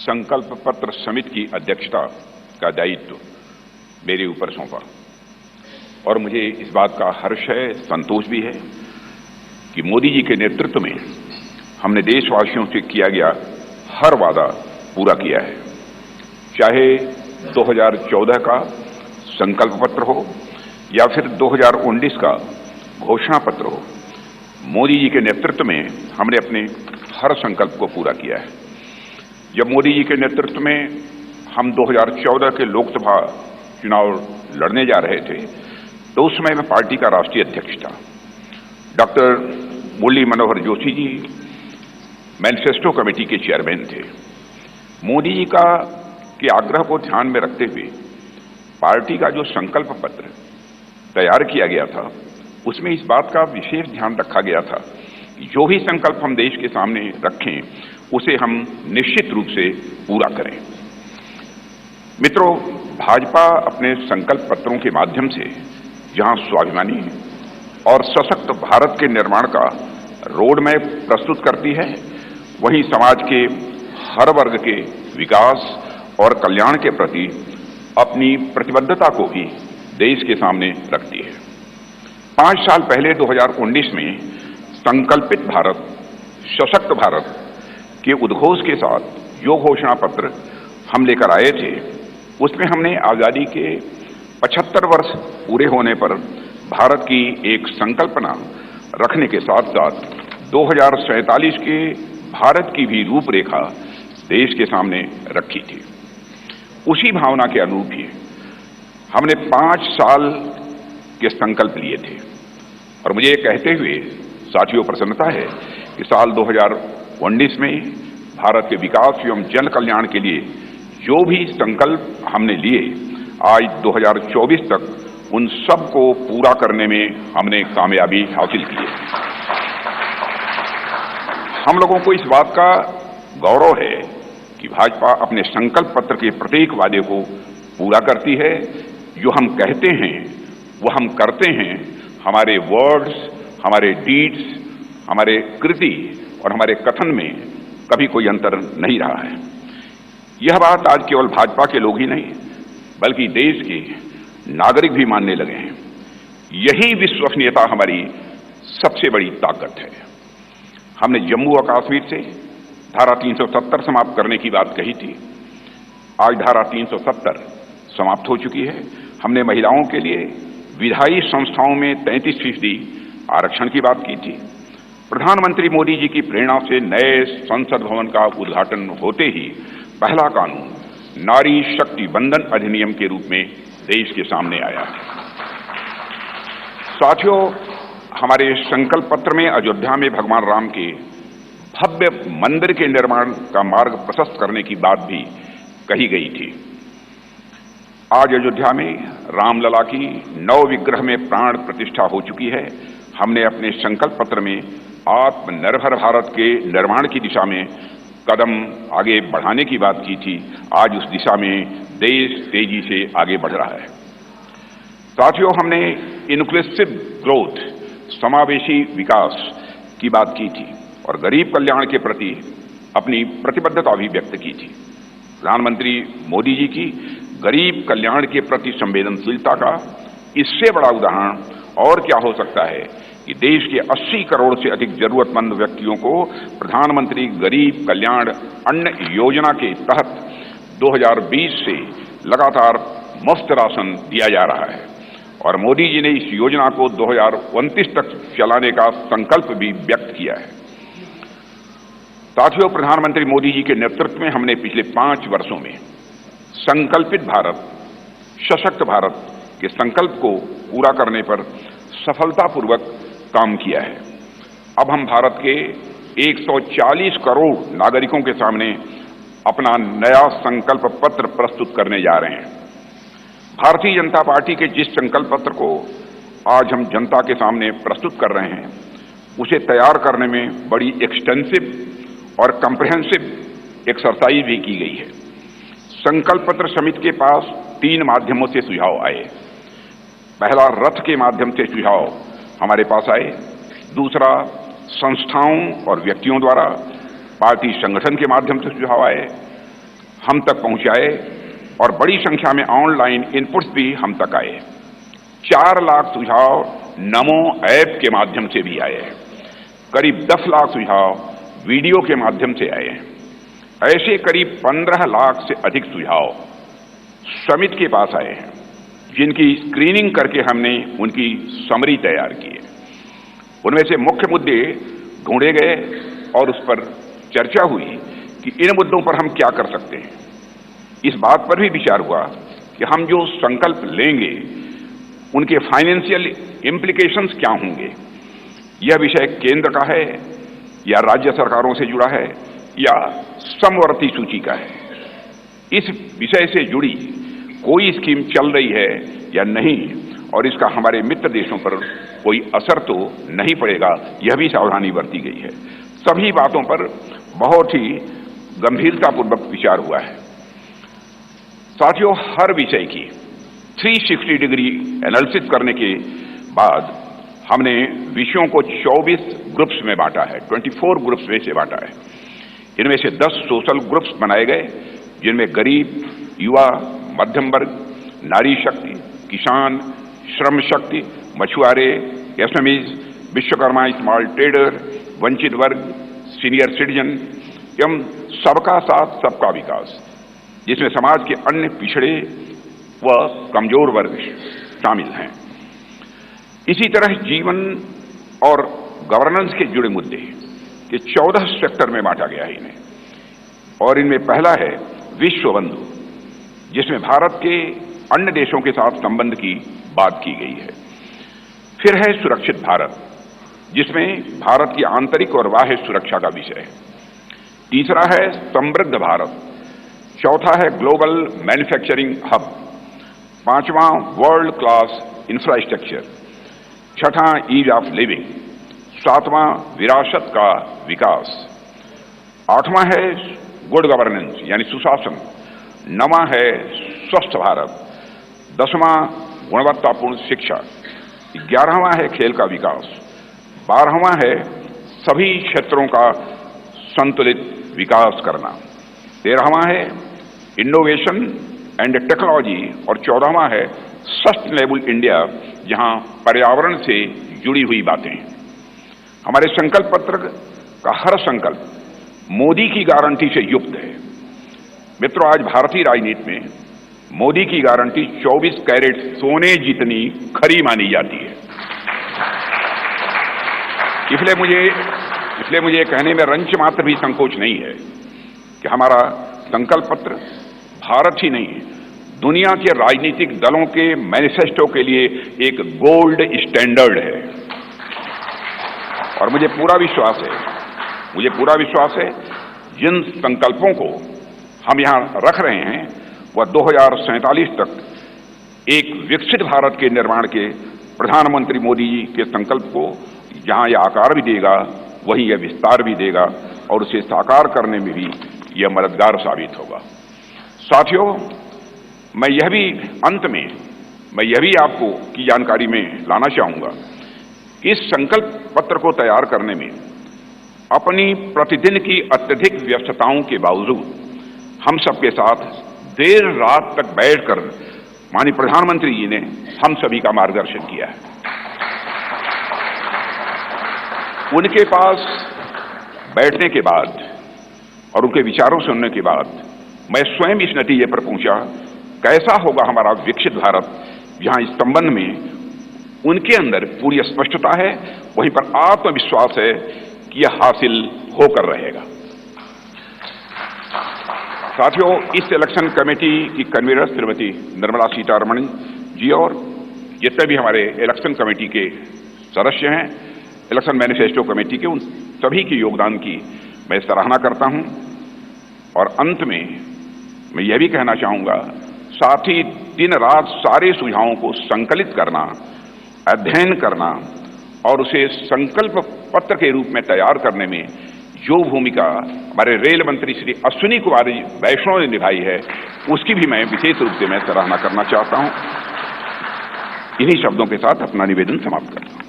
संकल्प पत्र समिति की अध्यक्षता का दायित्व मेरे ऊपर सौंपा और मुझे इस बात का हर्ष है, संतोष भी है कि मोदी जी के नेतृत्व में हमने देशवासियों से किया गया हर वादा पूरा किया है। चाहे 2014 का संकल्प पत्र हो या फिर 2019 का घोषणा पत्र हो, मोदी जी के नेतृत्व में हमने अपने हर संकल्प को पूरा किया है। जब मोदी जी के नेतृत्व में हम 2014 के लोकसभा चुनाव लड़ने जा रहे थे तो उस समय मैं पार्टी का राष्ट्रीय अध्यक्ष था। Doctor Murli Manohar Joshi ji manifesto committee के चेयरमैन थे। मोदी जी के आग्रह को ध्यान में रखते हुए पार्टी का जो संकल्प पत्र तैयार किया गया था उसमें इस बात का विशेष ध्यान रखा गया था कि जो भी संकल्प हम देश के सामने रखें उसे हम निश्चित रूप से पूरा करें। मित्रों, भाजपा अपने संकल्प पत्रों के माध्यम से जहां स्वाभिमानी और सशक्त भारत के निर्माण का रोड मैप प्रस्तुत करती है, वहीं समाज के हर वर्ग के विकास और कल्याण के प्रति अपनी प्रतिबद्धता को भी देश के सामने रखती है। 5 साल पहले 2019 में संकल्पित भारत, सशक्त भारत के उद्घोष के साथ जो घोषणा पत्र हम लेकर आए थे उसमें हमने आजादी के 75 वर्ष पूरे होने पर भारत की एक संकल्पना रखने के साथ साथ 2047 के भारत की भी रूपरेखा देश के सामने रखी थी। उसी भावना के अनुरूप ही हमने 5 साल के संकल्प लिए थे और मुझे ये कहते हुए साथियों प्रसन्नता है कि साल 2019 में भारत के विकास एवं जन कल्याण के लिए जो भी संकल्प हमने लिए, आज 2024 तक उन सब को पूरा करने में हमने कामयाबी हासिल की है। हम लोगों को इस बात का गौरव है कि भाजपा अपने संकल्प पत्र के प्रत्येक वादे को पूरा करती है। जो हम कहते हैं वो हम करते हैं। हमारे वर्ड्स, हमारे डीड्स, हमारे कृति और हमारे कथन में कभी कोई अंतर नहीं रहा है। यह बात आज केवल भाजपा के लोग ही नहीं बल्कि देश के नागरिक भी मानने लगे हैं। यही विश्वसनीयता हमारी सबसे बड़ी ताकत है। हमने जम्मू और कश्मीर से धारा 370 समाप्त करने की बात कही थी। आज धारा 370 समाप्त हो चुकी है। हमने महिलाओं के लिए विधायी संस्थाओं में 33% आरक्षण की बात की थी। प्रधानमंत्री मोदी जी की प्रेरणा से नए संसद भवन का उद्घाटन होते ही पहला कानून नारी शक्ति बंधन अधिनियम के रूप में देश के सामने आया। साथियों, हमारे संकल्प पत्र में अयोध्या में भगवान राम के भव्य मंदिर के निर्माण का मार्ग प्रशस्त करने की बात भी कही गई थी। आज अयोध्या में रामलला की नव विग्रह में प्राण प्रतिष्ठा हो चुकी है। हमने अपने संकल्प पत्र में आत्मनिर्भर भारत के निर्माण की दिशा में कदम आगे बढ़ाने की बात की थी। आज उस दिशा में देश तेजी से आगे बढ़ रहा है। साथियों, हमने इंक्लूसिव ग्रोथ, समावेशी विकास की बात की थी और गरीब कल्याण के प्रति अपनी प्रतिबद्धता भी व्यक्त की थी। प्रधानमंत्री मोदी जी की गरीब कल्याण के प्रति संवेदनशीलता का इससे बड़ा उदाहरण और क्या हो सकता है कि देश के 80 करोड़ से अधिक जरूरतमंद व्यक्तियों को प्रधानमंत्री गरीब कल्याण अन्न योजना के तहत 2020 से लगातार मुफ्त राशन दिया जा रहा है और मोदी जी ने इस योजना को 2029 तक चलाने का संकल्प भी व्यक्त किया है। साथियों, प्रधानमंत्री मोदी जी के नेतृत्व में हमने पिछले 5 वर्षों में संकल्पित भारत, सशक्त भारत के संकल्प को पूरा करने पर सफलतापूर्वक काम किया है। अब हम भारत के 140 करोड़ नागरिकों के सामने अपना नया संकल्प पत्र प्रस्तुत करने जा रहे हैं। भारतीय जनता पार्टी के जिस संकल्प पत्र को आज हम जनता के सामने प्रस्तुत कर रहे हैं उसे तैयार करने में बड़ी एक्सटेंसिव और कम्प्रिहेंसिव एक्सरसाइज भी की गई है। संकल्प पत्र समिति के पास 3 माध्यमों से सुझाव आए। पहला, रथ के माध्यम से सुझाव हमारे पास आए। दूसरा, संस्थाओं और व्यक्तियों द्वारा पार्टी संगठन के माध्यम से सुझाव आए। हम तक पहुंचाए और बड़ी संख्या में ऑनलाइन इनपुट्स भी हम तक आए। 4 लाख सुझाव नमो ऐप के माध्यम से भी आए। करीब 10 लाख सुझाव वीडियो के माध्यम से आए। ऐसे करीब 15 लाख से अधिक सुझाव समिति के पास आए हैं, जिनकी स्क्रीनिंग करके हमने उनकी समरी तैयार की है। उनमें से मुख्य मुद्दे ढूंढे गए और उस पर चर्चा हुई कि इन मुद्दों पर हम क्या कर सकते हैं। इस बात पर भी विचार हुआ कि हम जो संकल्प लेंगे उनके फाइनेंशियल इम्प्लीकेशंस क्या होंगे। यह विषय केंद्र का है या राज्य सरकारों से जुड़ा है या समवर्ती सूची का है। इस विषय से जुड़ी कोई स्कीम चल रही है या नहीं और इसका हमारे मित्र देशों पर कोई असर तो नहीं पड़ेगा, यह भी सावधानी बरती गई है। सभी बातों पर बहुत ही गंभीरतापूर्वक विचार हुआ है। साथियों, हर विषय की 360 डिग्री एनालिसिस करने के बाद हमने विषयों को 24 ग्रुप्स में बांटा है, 24 ग्रुप्स में से बांटा है। इनमें से 10 सोशल ग्रुप्स बनाए गए, जिनमें गरीब, युवा, मध्यम वर्ग, नारी शक्ति, किसान, श्रम शक्ति, मछुआरे, एसएमईज, विश्वकर्मा, स्मॉल ट्रेडर, वंचित वर्ग, सीनियर सिटीजन एवं सबका साथ सबका विकास, जिसमें समाज के अन्य पिछड़े व कमजोर वर्ग शामिल हैं। इसी तरह जीवन और गवर्नेंस के जुड़े मुद्दे के 14 सेक्टर में बांटा गया है इन्हें। और इनमें पहला है विश्व बंधु, जिसमें भारत के अन्य देशों के साथ संबंध की बात की गई है। फिर है सुरक्षित भारत, जिसमें भारत की आंतरिक और बाह्य सुरक्षा का विषय है। तीसरा है समृद्ध भारत। चौथा है ग्लोबल मैन्युफैक्चरिंग हब। पांचवां वर्ल्ड क्लास इंफ्रास्ट्रक्चर। छठा ईज ऑफ लिविंग। सातवां विरासत का विकास। आठवां है गुड गवर्नेंस यानी सुशासन। नवां है स्वस्थ भारत। 10वां गुणवत्तापूर्ण शिक्षा। 11वां है खेल का विकास। 12वां है सभी क्षेत्रों का संतुलित विकास करना। 13वां है इनोवेशन एंड टेक्नोलॉजी और 14वां है सस्टेनेबल इंडिया, जहां पर्यावरण से जुड़ी हुई बातें। हमारे संकल्प पत्र का हर संकल्प मोदी की गारंटी से युक्त है। मित्रों, आज भारतीय राजनीति में मोदी की गारंटी 24 कैरेट सोने जितनी खरी मानी जाती है। इसलिए मुझे कहने में रंच मात्र भी संकोच नहीं है कि हमारा संकल्प पत्र भारत ही नहीं, दुनिया के राजनीतिक दलों के मैनिफेस्टो के लिए एक गोल्ड स्टैंडर्ड है। और मुझे पूरा विश्वास है जिन संकल्पों को हम यहां रख रहे हैं वह 2047 तक एक विकसित भारत के निर्माण के प्रधानमंत्री मोदी जी के संकल्प को जहां यह आकार भी देगा, वहीं यह विस्तार भी देगा और उसे साकार करने में भी यह मददगार साबित होगा। साथियों, मैं यह भी आपको की जानकारी में लाना चाहूंगा, इस संकल्प पत्र को तैयार करने में अपनी प्रतिदिन की अत्यधिक व्यस्तताओं के बावजूद हम सबके साथ देर रात तक बैठकर माननीय प्रधानमंत्री जी ने हम सभी का मार्गदर्शन किया है। उनके पास बैठने के बाद और उनके विचारों सुनने के बाद मैं स्वयं इस नतीजे पर पहुंचा, कैसा होगा हमारा विकसित भारत, जहां इस संबंध में उनके अंदर पूरी स्पष्टता है, वहीं पर आत्मविश्वास है कि यह हासिल होकर रहेगा। साथियों, इस इलेक्शन कमेटी की कन्वीनर श्रीमती निर्मला सीतारमण जी और जितने भी हमारे इलेक्शन कमेटी के सदस्य हैं, इलेक्शन मैनिफेस्टो कमेटी के, उन सभी के योगदान की मैं सराहना करता हूं। और अंत में मैं यह भी कहना चाहूंगा, साथ ही दिन रात सारे सुझावों को संकलित करना, अध्ययन करना और उसे संकल्प पत्र के रूप में तैयार करने में जो भूमिका हमारे रेल मंत्री श्री अश्विनी कुमार वैष्णव ने निभाई है, उसकी भी मैं विशेष रूप से मैं सराहना करना चाहता हूं। इन्हीं शब्दों के साथ अपना निवेदन समाप्त करता हूं।